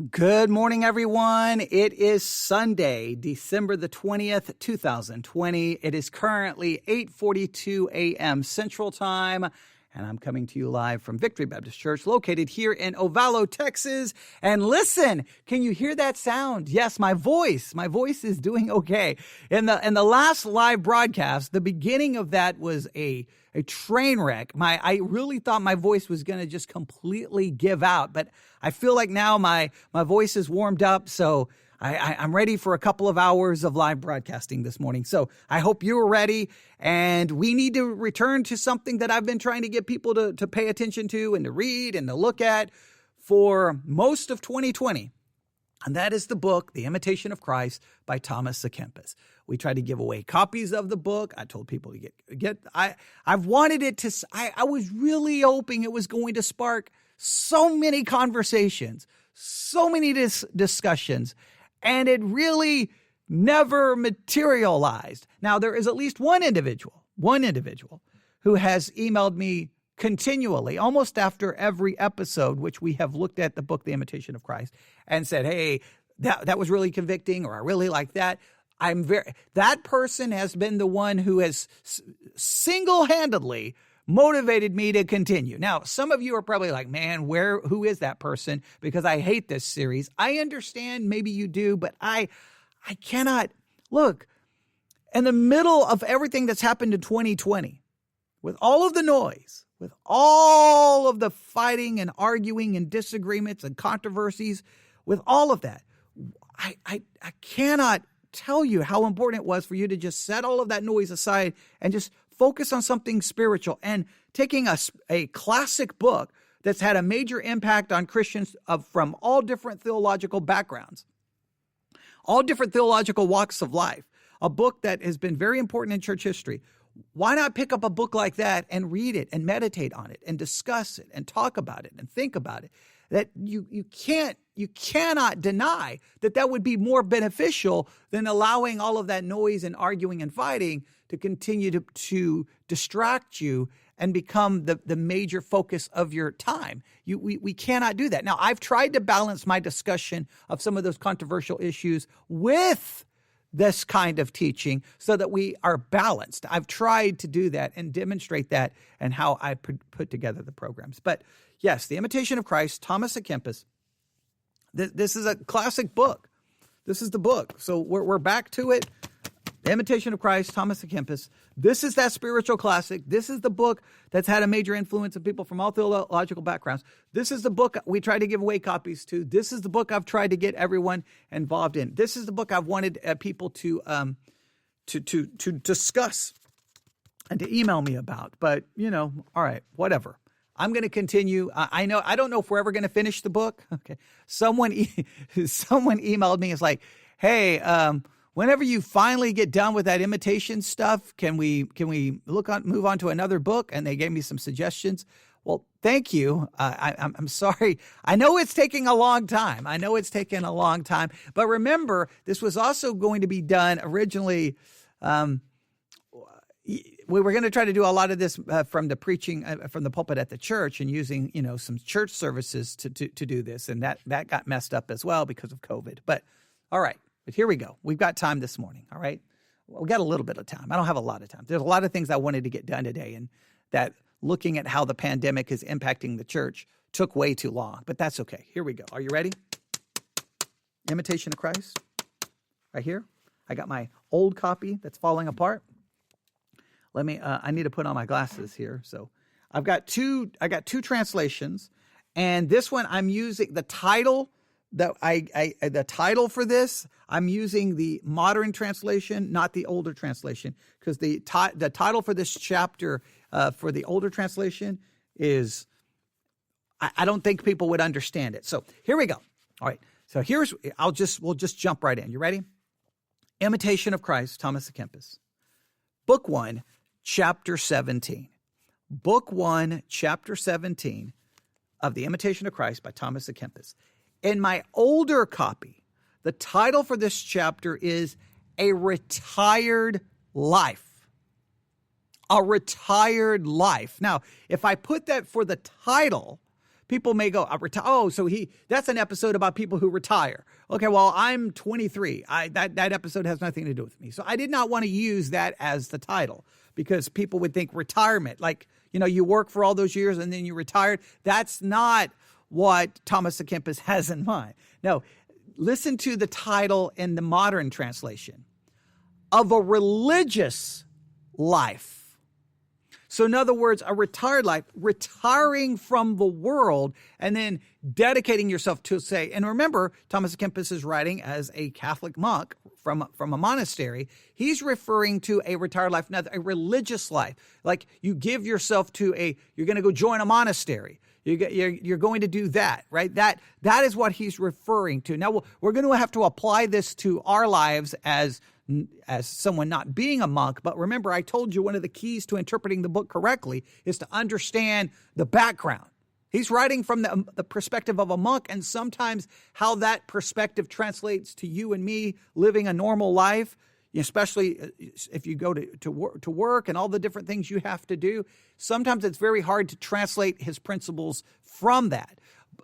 Good morning, everyone. It is Sunday, December the 20th, 2020. It is currently 8:42 a.m. Central Time, and I'm coming to you live from Victory Baptist Church, located here in Ovalo, Texas. And listen, can you hear that sound? Yes, my voice is doing okay. In the last live broadcast, the beginning of that was a train wreck. I really thought my voice was going to just completely give out, but I feel like now my voice is warmed up, so I'm ready for a couple of hours of live broadcasting this morning. So I hope you're ready, and we need to return to something that I've been trying to get people to pay attention to and to read and to look at for most of 2020. And that is the book, The Imitation of Christ by Thomas à Kempis. We tried to give away copies of the book. I told people to I've wanted it to, I was really hoping it was going to spark so many conversations, so many discussions, and it really never materialized. Now, there is at least one individual who has emailed me continually, almost after every episode, which we have looked at the book, The Imitation of Christ, and said, hey, that was really convicting, or I really like that. That person has been the one who has single-handedly motivated me to continue. Now, some of you are probably like, man, who is that person? Because I hate this series. I understand, maybe you do, but I cannot. Look, in the middle of everything that's happened in 2020, with all of the noise, with all of the fighting and arguing and disagreements and controversies, with all of that, I cannot tell you how important it was for you to just set all of that noise aside and just focus on something spiritual. And taking a classic book that's had a major impact on Christians from all different theological backgrounds, all different theological walks of life, a book that has been very important in church history. Why not pick up a book like that and read it and meditate on it and discuss it and talk about it and think about it? That you cannot deny that would be more beneficial than allowing all of that noise and arguing and fighting to continue to distract you and become the major focus of your time. We cannot do that. Now, I've tried to balance my discussion of some of those controversial issues with this kind of teaching so that we are balanced. I've tried to do that and demonstrate that and how I put together the programs. But yes, The Imitation of Christ, Thomas à Kempis. This is a classic book. This is the book. So we're back to it. The Imitation of Christ, Thomas à Kempis. This is that spiritual classic. This is the book that's had a major influence on people from all theological backgrounds. This is the book we try to give away copies to. This is the book I've tried to get everyone involved in. This is the book I've wanted people to discuss and to email me about. But, all right, whatever. I'm going to continue. I don't know if we're ever going to finish the book. Okay. Someone emailed me. It's like, hey, whenever you finally get done with that imitation stuff, can we move on to another book? And they gave me some suggestions. Well, thank you. I'm sorry. I know it's taking a long time. But remember, this was also going to be done originally. We were going to try to do a lot of this from the preaching from the pulpit at the church and using, some church services to do this. And that got messed up as well because of COVID. But all right. But here we go. We've got time this morning, all right? We got a little bit of time. I don't have a lot of time. There's a lot of things I wanted to get done today, and that looking at how the pandemic is impacting the church took way too long, but that's okay. Here we go. Are you ready? Imitation of Christ, right here. I got my old copy that's falling apart. I need to put on my glasses here. So I got two translations, and this one I'm using the title. The title for this, I'm using the modern translation, not the older translation, because the title for this chapter for the older translation is, I don't think people would understand it. So here we go. All right. So we'll just jump right in. You ready? Imitation of Christ, Thomas à Kempis. Book 1, chapter 17. Book 1, chapter 17 of The Imitation of Christ by Thomas à Kempis. In my older copy, the title for this chapter is A Retired Life. A Retired Life. Now, if I put that for the title, people may go, that's an episode about people who retire. Okay, well, I'm 23. That episode has nothing to do with me. So I did not want to use that as the title because people would think retirement, like, you work for all those years and then you retired. That's not what Thomas à Kempis has in mind. No, listen to the title in the modern translation. Of a religious life. So in other words, a retired life, retiring from the world and then dedicating yourself to and remember, Thomas à Kempis is writing as a Catholic monk from a monastery. He's referring to a retired life, not a religious life. Like you give yourself to you're going to go join a monastery. You're going to do that, right? That is what he's referring to. Now, we're going to have to apply this to our lives as someone not being a monk. But remember, I told you one of the keys to interpreting the book correctly is to understand the background. He's writing from the perspective of a monk, and sometimes how that perspective translates to you and me living a normal life, especially if you go to work and all the different things you have to do. Sometimes it's very hard to translate his principles from that.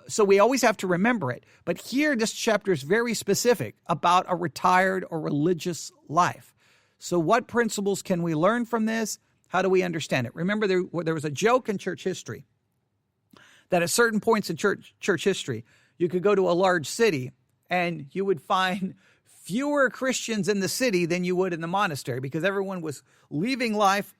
So we always have to remember it. But here, this chapter is very specific about a retired or religious life. So what principles can we learn from this? How do we understand it? Remember, there was a joke in church history that at certain points in church history, you could go to a large city and you would find fewer Christians in the city than you would in the monastery because everyone was leaving life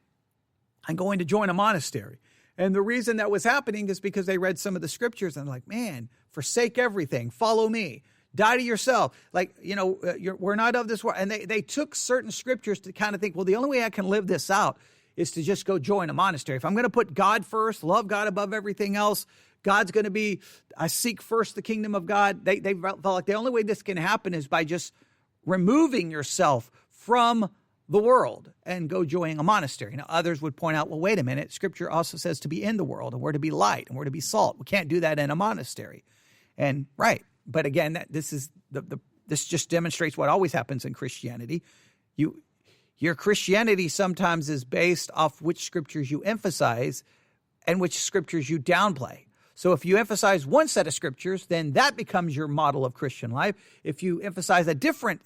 and going to join a monastery. And the reason that was happening is because they read some of the scriptures and like, man, forsake everything, follow me, die to yourself. Like, we're not of this world. And they took certain scriptures to kind of think, well, the only way I can live this out is to just go join a monastery. If I'm going to put God first, love God above everything else, God's going to be, I seek first the kingdom of God. They felt like the only way this can happen is by just removing yourself from the world and go join a monastery. Now, others would point out, well, wait a minute. Scripture also says to be in the world and we're to be light and we're to be salt. We can't do that in a monastery. And right. But again, this just demonstrates what always happens in Christianity. Your Christianity sometimes is based off which scriptures you emphasize and which scriptures you downplay. So if you emphasize one set of scriptures, then that becomes your model of Christian life. If you emphasize a different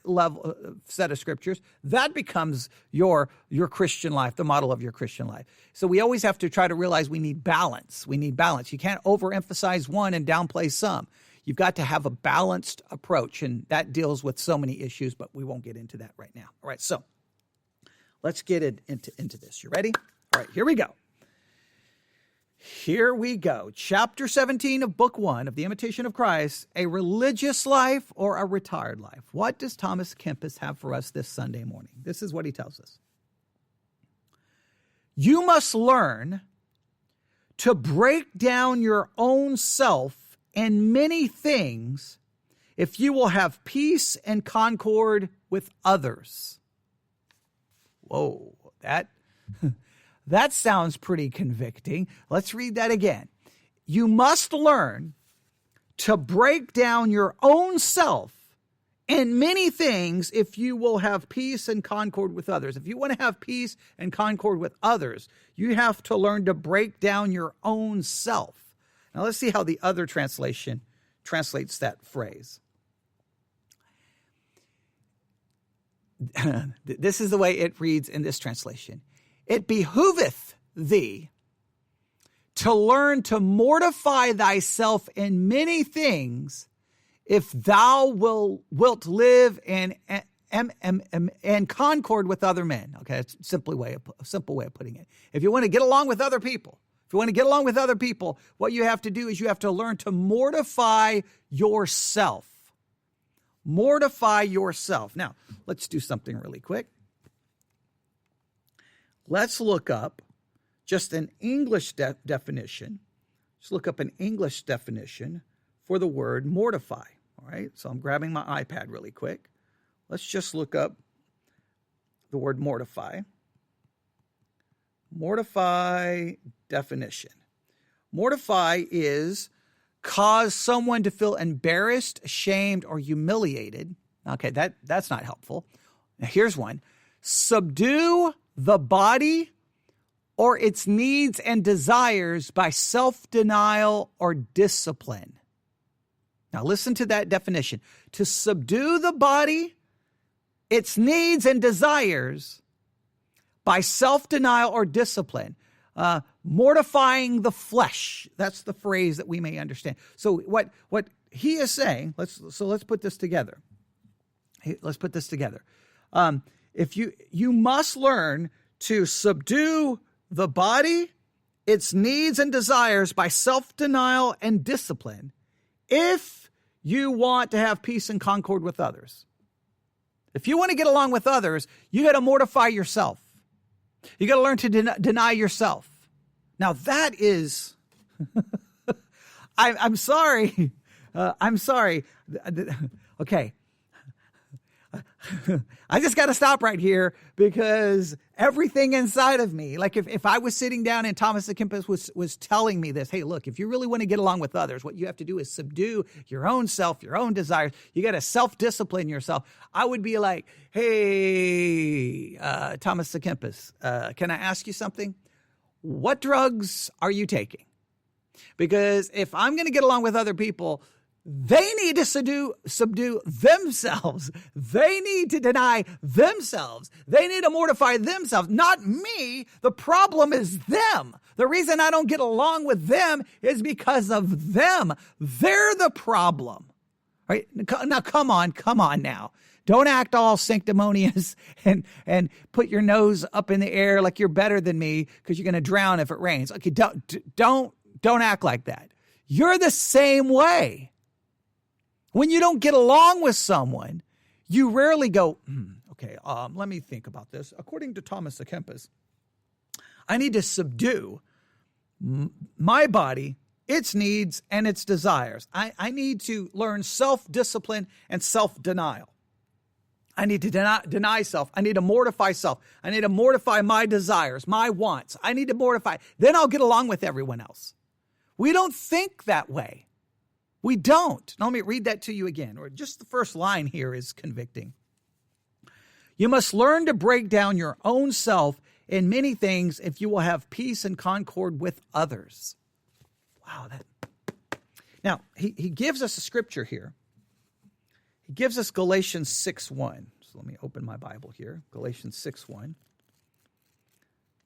set of scriptures, that becomes your Christian life, the model of your Christian life. So we always have to try to realize we need balance. We need balance. You can't overemphasize one and downplay some. You've got to have a balanced approach, and that deals with so many issues, but we won't get into that right now. All right, so let's get into this. You ready? All right, here we go. Here we go. Chapter 17 of Book 1 of the Imitation of Christ, a religious life or a retired life. What does Thomas à Kempis have for us this Sunday morning? This is what he tells us. You must learn to break down your own self in many things if you will have peace and concord with others. Whoa, that sounds pretty convicting. Let's read that again. You must learn to break down your own self in many things if you will have peace and concord with others. If you want to have peace and concord with others, you have to learn to break down your own self. Now let's see how the other translation translates that phrase. This is the way it reads in this translation. It behooveth thee to learn to mortify thyself in many things if thou wilt live in concord with other men. Okay, that's a simple way of putting it. If you want to get along with other people, what you have to do is you have to learn to mortify yourself. Mortify yourself. Now, let's do something really quick. Let's look up just an English definition. Let's look up an English definition for the word mortify. All right, so I'm grabbing my iPad really quick. Let's just look up the word mortify. Mortify definition. Mortify is cause someone to feel embarrassed, ashamed, or humiliated. Okay, that's not helpful. Now, here's one. Subdue the body or its needs and desires by self-denial or discipline. Now listen to that definition. To subdue the body, its needs and desires by self-denial or discipline. Mortifying the flesh. That's the phrase that we may understand. So what he is saying, let's put this together. Let's put this together. If you must learn to subdue the body, its needs and desires by self-denial and discipline, if you want to have peace and concord with others. If you want to get along with others, you got to mortify yourself. You got to learn to deny yourself. Now that is, I'm sorry. I'm sorry. Okay. I just got to stop right here because everything inside of me, like if I was sitting down and Thomas à Kempis was telling me this, hey, look, if you really want to get along with others, what you have to do is subdue your own self, your own desires. You got to self-discipline yourself. I would be like, hey, Thomas à Kempis, can I ask you something? What drugs are you taking? Because if I'm going to get along with other people, they need to subdue themselves. They need to deny themselves. They need to mortify themselves, not me. The problem is them. The reason I don't get along with them is because of them. They're the problem, right? Now, come on now. Don't act all sanctimonious and put your nose up in the air like you're better than me because you're going to drown if it rains. Okay, don't act like that. You're the same way. When you don't get along with someone, you rarely go, okay, let me think about this. According to Thomas à Kempis, I need to subdue my body, its needs, and its desires. I need to learn self-discipline and self-denial. I need to deny self. I need to mortify self. I need to mortify my desires, my wants. I need to mortify. Then I'll get along with everyone else. We don't think that way. We don't. Now, let me read that to you again, or just the first line here is convicting. You must learn to break down your own self in many things if you will have peace and concord with others. Wow. Now, he gives us a scripture here. He gives us Galatians 6:1. So let me open my Bible here. Galatians 6:1.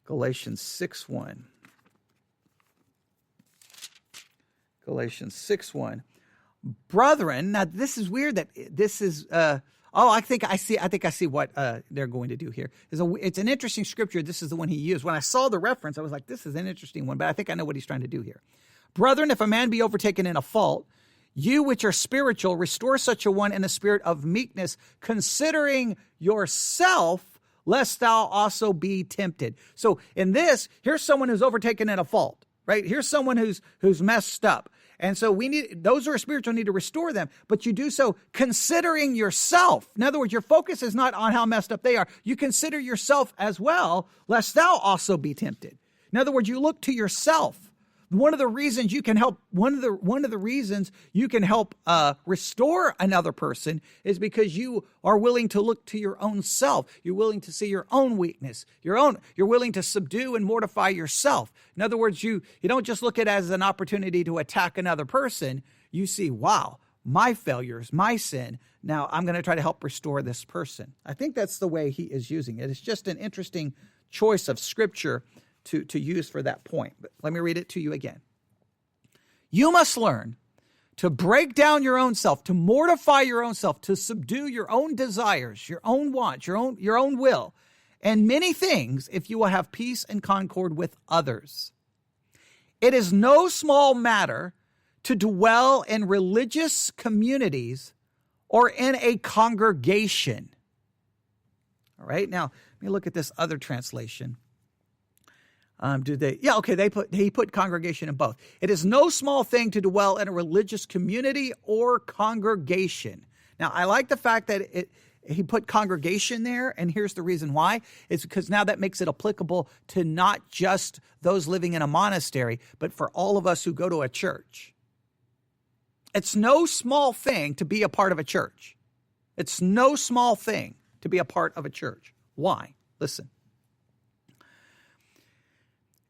Galatians 6:1. Galatians 6:1. Brethren, now this is weird that this is, I think I see what they're going to do here. It's an interesting scripture. This is the one he used. When I saw the reference, I was like, this is an interesting one, but I think I know what he's trying to do here. Brethren, if a man be overtaken in a fault, you which are spiritual, restore such a one in a spirit of meekness, considering yourself, lest thou also be tempted. So in this, here's someone who's overtaken in a fault, right? Here's someone who's messed up. And so those who are spiritual need to restore them, but you do so considering yourself. In other words, your focus is not on how messed up they are. You consider yourself as well, lest thou also be tempted. In other words, you look to yourself. One of the reasons you can help restore another person is because you are willing to look to your own self. You're willing to see your own weakness, you're willing to subdue and mortify yourself. In other words, you don't just look at it as an opportunity to attack another person. You see, wow, my failures, my sin. Now I'm going to try to help restore this person. I think that's the way he is using it. It's just an interesting choice of scripture to use for that point. But let me read it to you again. You must learn to break down your own self, to mortify your own self, to subdue your own desires, your own wants, your own will, and many things if you will have peace and concord with others. It is no small matter to dwell in religious communities or in a congregation. All right, now let me look at this other translation. He put congregation in both. It is no small thing to dwell in a religious community or congregation. Now, I like the fact that he put congregation there, and here's the reason why. It's because now that makes it applicable to not just those living in a monastery, but for all of us who go to a church. It's no small thing to be a part of a church. It's no small thing to be a part of a church. Why? Listen.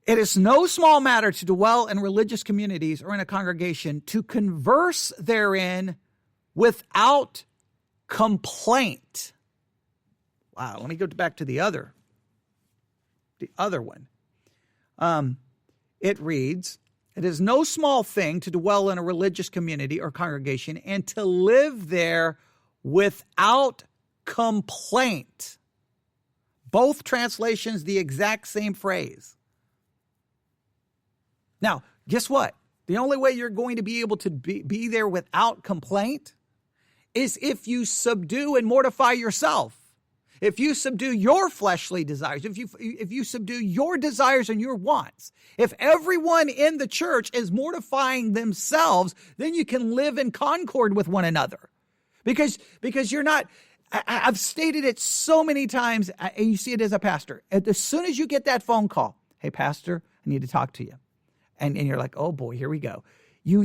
It is no small matter to dwell in religious communities or in a congregation, to converse therein without complaint. Wow, let me go back to the other one. It reads, it is no small thing to dwell in a religious community or congregation and to live there without complaint. Both translations, the exact same phrase. Now, guess what? The only way you're going to be able to be there without complaint is if you subdue and mortify yourself. If you subdue your fleshly desires, if you subdue your desires and your wants, if everyone in the church is mortifying themselves, then you can live in concord with one another. Because you're not, I've stated it so many times, and you see it as a pastor. As soon as you get that phone call, hey, pastor, I need to talk to you. And you're like, oh boy, here we go. You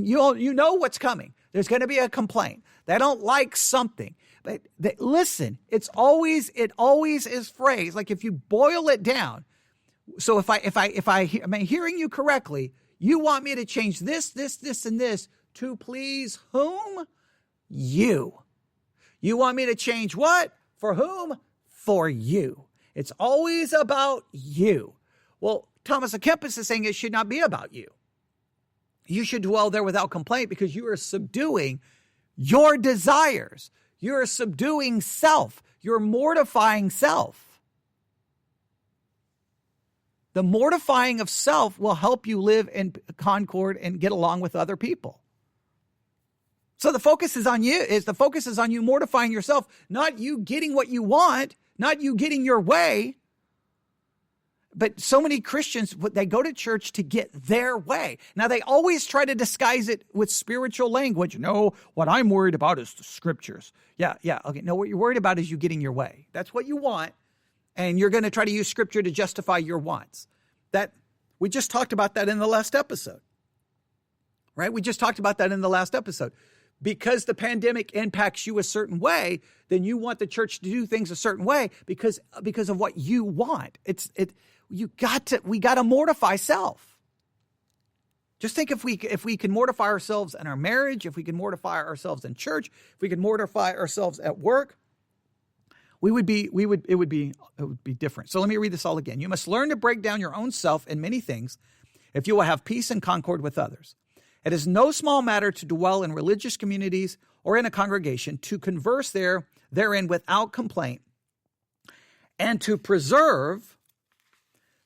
know what's coming. There's going to be a complaint. They don't like something. But listen, it always is phrased, like if you boil it down. So if am I hearing you correctly, you want me to change this, and this to please whom? You. You want me to change what? For whom? For you. It's always about you. Well, Thomas à Kempis is saying it should not be about you. You should dwell there without complaint because you are subduing your desires. You're subduing self. You're mortifying self. The mortifying of self will help you live in concord and get along with other people. So the focus is on you. The focus is on you mortifying yourself, not you getting what you want, not you getting your way. But so many Christians, they go to church to get their way. Now, they always try to disguise it with spiritual language. No, what I'm worried about is the scriptures. Yeah. Okay. No, what you're worried about is you getting your way. That's what you want. And you're going to try to use scripture to justify your wants. We just talked about that in the last episode. Right? We just talked about that in the last episode. Because the pandemic impacts you a certain way, then you want the church to do things a certain way because of what you want. We got to mortify self. Just think if we can mortify ourselves in our marriage, if we can mortify ourselves in church, if we can mortify ourselves at work, it would be different. So let me read this all again. You must learn to break down your own self in many things if you will have peace and concord with others. It is no small matter to dwell in religious communities or in a congregation, to converse therein without complaint, and to preserve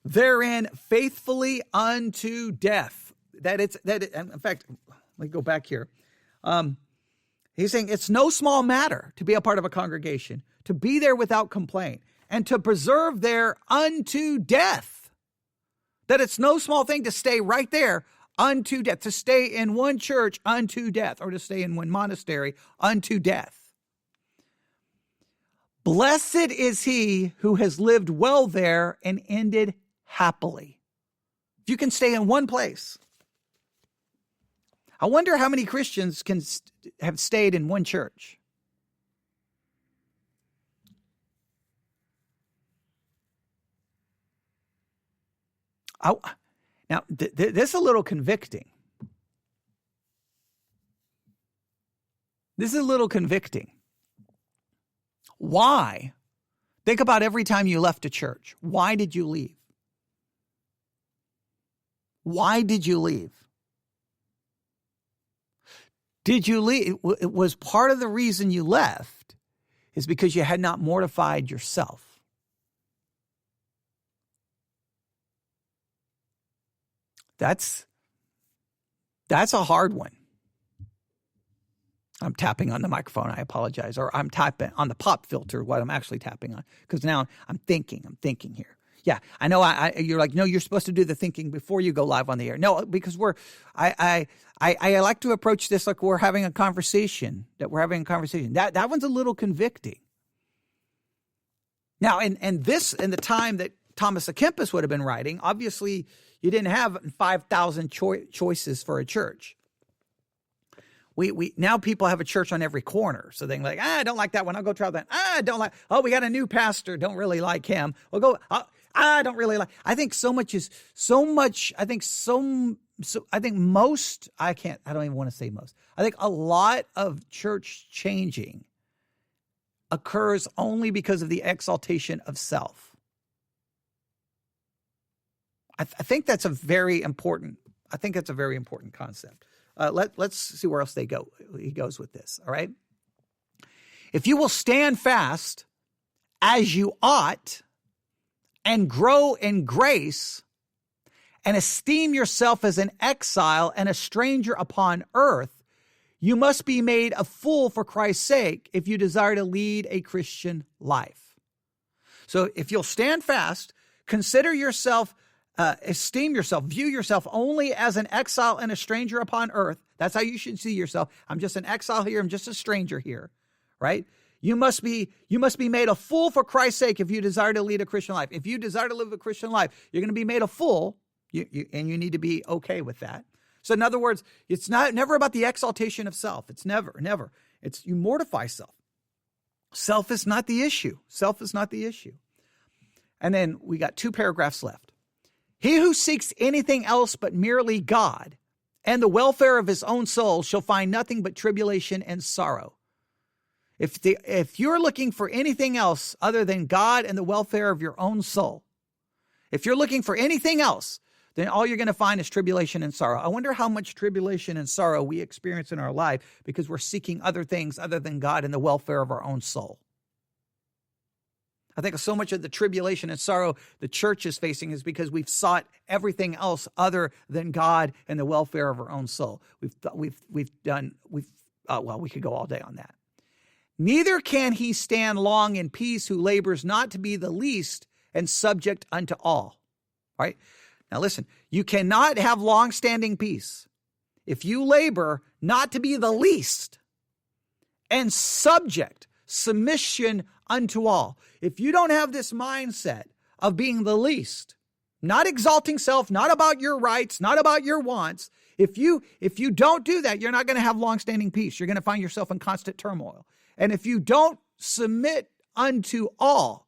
therein faithfully unto death. In fact, let me go back here. He's saying it's no small matter to be a part of a congregation, to be there without complaint, and to preserve there unto death. That it's no small thing to stay right there unto death, to stay in one church unto death, or to stay in one monastery unto death. Blessed is he who has lived well there and ended happily. If you can stay in one place. I wonder how many Christians can have stayed in one church. Now, this is a little convicting. This is a little convicting. Why? Think about every time you left a church. Why did you leave? Why did you leave? Did you leave? It was part of the reason you left is because you had not mortified yourself. That's a hard one. I'm tapping on the microphone. I apologize. Or I'm tapping on the pop filter, what I'm actually tapping on. Because now I'm thinking here. Yeah, I know you're like, no, you're supposed to do the thinking before you go live on the air. No, because I like to approach this like we're having a conversation, That one's a little convicting. Now, in the time that Thomas à Kempis would have been writing, obviously you didn't have 5,000 choices for a church. We now people have a church on every corner. So they're like, I don't like that one. I'll go try that. I don't like, we got a new pastor. Don't really like him. We'll go. I don't really like. I think so much is so much. I think I think most. I don't even want to say most. I think a lot of church changing occurs only because of the exaltation of self. I think that's a very important. I think that's a very important concept. Let's see where else he goes with this. All right. If you will stand fast as you ought and grow in grace and esteem yourself as an exile and a stranger upon earth, you must be made a fool for Christ's sake if you desire to lead a Christian life. So if you'll stand fast, consider yourself, esteem yourself, view yourself only as an exile and a stranger upon earth. That's how you should see yourself. I'm just an exile here. I'm just a stranger here, right? You must be made a fool for Christ's sake if you desire to lead a Christian life. If you desire to live a Christian life, you're going to be made a fool, and you need to be okay with that. So in other words, it's never about the exaltation of self. It's never. It's you mortify self. Self is not the issue. Self is not the issue. And then we got 2 paragraphs left. He who seeks anything else but merely God and the welfare of his own soul shall find nothing but tribulation and sorrow. If you're looking for anything else other than God and the welfare of your own soul, if you're looking for anything else, then all you're going to find is tribulation and sorrow. I wonder how much tribulation and sorrow we experience in our life because we're seeking other things other than God and the welfare of our own soul. I think so much of the tribulation and sorrow the church is facing is because we've sought everything else other than God and the welfare of our own soul. We could go all day on that. Neither can he stand long in peace who labors not to be the least and subject unto all. All right? Now listen, you cannot have long-standing peace if you labor not to be the least and submission unto all. If you don't have this mindset of being the least, not exalting self, not about your rights, not about your wants, if you don't do that, you're not going to have long-standing peace. You're going to find yourself in constant turmoil. And if you don't submit unto all,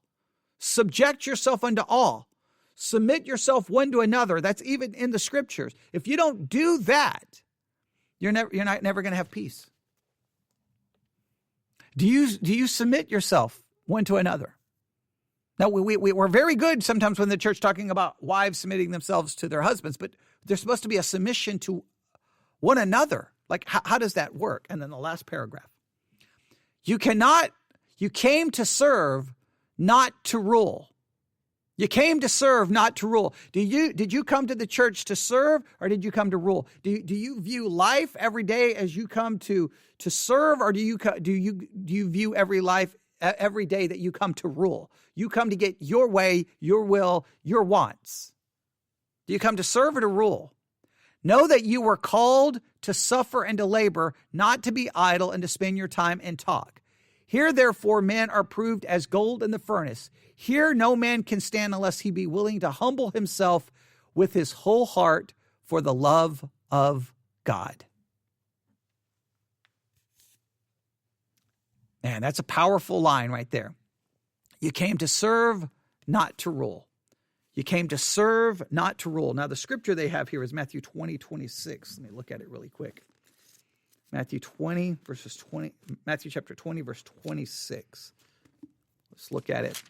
subject yourself unto all, submit yourself one to another, that's even in the scriptures. If you don't do that, you're never going to have peace. Do you submit yourself one to another? Now, we're very good sometimes when the church talking about wives submitting themselves to their husbands, but there's supposed to be a submission to one another. Like, how does that work? And then the last paragraph. You came to serve, not to rule. You came to serve, not to rule. Did you come to the church to serve, or did you come to rule? Do you view life every day as you come to serve, or do you view every day that you come to rule? You come to get your way, your will, your wants. Do you come to serve or to rule? Know that you were called to suffer and to labor, not to be idle and to spend your time in talk. Here, therefore, men are proved as gold in the furnace. Here no man can stand unless he be willing to humble himself with his whole heart for the love of God. Man, that's a powerful line right there. You came to serve, not to rule. You came to serve, not to rule. Now, the scripture they have here is Matthew 20:26. Let me look at it really quick. Matthew chapter 20, verse 26. Let's look at it.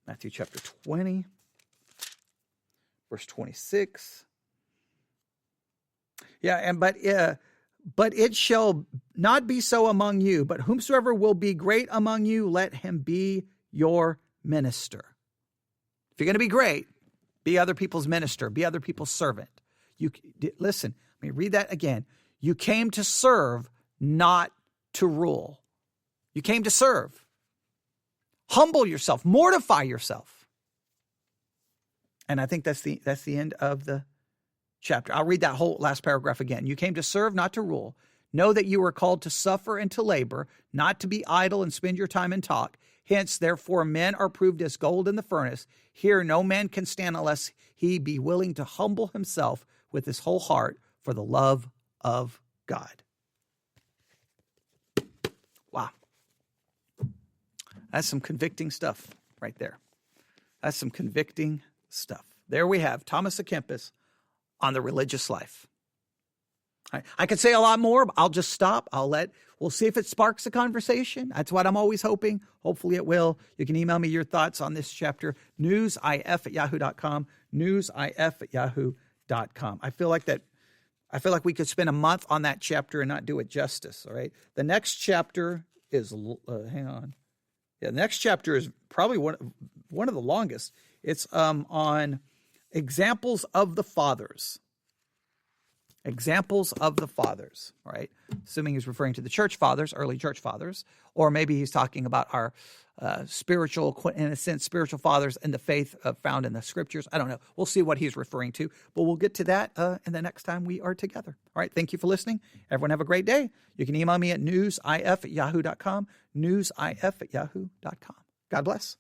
Matthew chapter 20, verse 26. Yeah, but it shall not be so among you, but whomsoever will be great among you, let him be your minister. If you're going to be great, be other people's minister, be other people's servant. Listen, let me read that again. You came to serve, not to rule. You came to serve. Humble yourself, mortify yourself. And I think that's the end of the chapter. I'll read that whole last paragraph again. You came to serve, not to rule. Know that you were called to suffer and to labor, not to be idle and spend your time in talk. Hence, therefore, men are proved as gold in the furnace. Here no man can stand unless he be willing to humble himself with his whole heart for the love of God. Wow. That's some convicting stuff right there. That's some convicting stuff. There we have Thomas à Kempis on the religious life. I could say a lot more, but I'll just stop. We'll see if it sparks a conversation. That's what I'm always hoping. Hopefully it will. You can email me your thoughts on this chapter, newsif@yahoo.com, newsif@yahoo.com. I feel like we could spend a month on that chapter and not do it justice, all right? The next chapter is, hang on. Yeah, the next chapter is probably one of the longest. It's on examples of the fathers. Examples of the fathers, all right? Assuming he's referring to the church fathers, early church fathers, or maybe he's talking about our spiritual fathers and the faith found in the scriptures. I don't know. We'll see what he's referring to, but we'll get to that in the next time we are together. All right, thank you for listening. Everyone have a great day. You can email me at newsif@yahoo.com, newsif@yahoo.com. God bless.